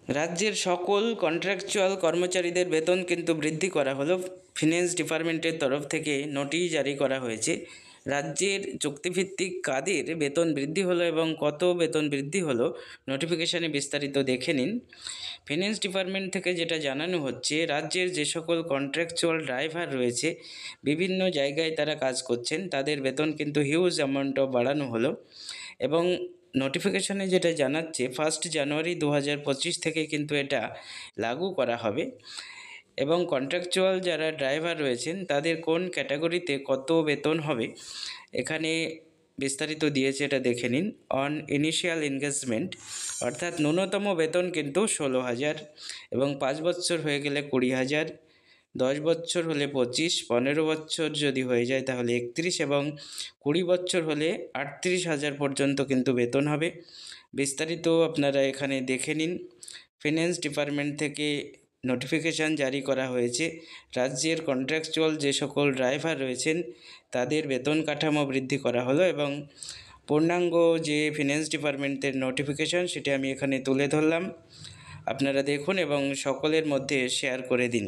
রাজ্যের সকল কন্ট্রাকচুয়াল কর্মচারীদের বেতন কিন্তু বৃদ্ধি করা হলো। ফিন্যান্স ডিপার্টমেন্টের তরফ থেকে নোটিশ জারি করা হয়েছে। রাজ্যের চুক্তিভিত্তিক কাদের বেতন বৃদ্ধি হলো এবং কত বেতন বৃদ্ধি হলো নোটিফিকেশানে বিস্তারিত দেখে নিন। ফিন্যান্স ডিপার্টমেন্ট থেকে যেটা জানানো হচ্ছে, রাজ্যের যে সকল কন্ট্রাকচুয়াল ড্রাইভার রয়েছে, বিভিন্ন জায়গায় তারা কাজ করছেন, তাদের বেতন কিন্তু হিউজ অ্যামাউন্টও বাড়ানো হলো। এবং নোটিফিকেশানে যেটা জানাচ্ছে 1 জানুয়ারি 2025 থেকে কিন্তু এটা লাগু করা হবে। এবং কন্ট্রাকচুয়াল যারা ড্রাইভার রয়েছেন তাদের কোন ক্যাটাগরিতে কত বেতন হবে এখানে বিস্তারিত দিয়েছে, এটা দেখে নিন। অন ইনিশিয়াল এনগেজমেন্ট অর্থাৎ ন্যূনতম বেতন কিন্তু 16,000 এবং 5 বছর হয়ে গেলে 20,000, 10 বছর হলে 25, 15 বছর যদি হয়ে যায় তাহলে 31 এবং 20 বছর হলে 38,000 পর্যন্ত কিন্তু বেতন হবে। বিস্তারিত আপনারা এখানে দেখে নিন। ফিন্যান্স ডিপার্টমেন্ট থেকে নোটিফিকেশান জারি করা হয়েছে। রাজ্যের কন্ট্রাকচুয়াল যে সকল ড্রাইভার রয়েছেন তাদের বেতন কাঠামো বৃদ্ধি করা হলো এবং পূর্ণাঙ্গ যে ফিন্যান্স ডিপার্টমেন্টের নোটিফিকেশান সেটি আমি এখানে তুলে ধরলাম। আপনারা দেখুন এবং সকলের মধ্যে শেয়ার করে দিন।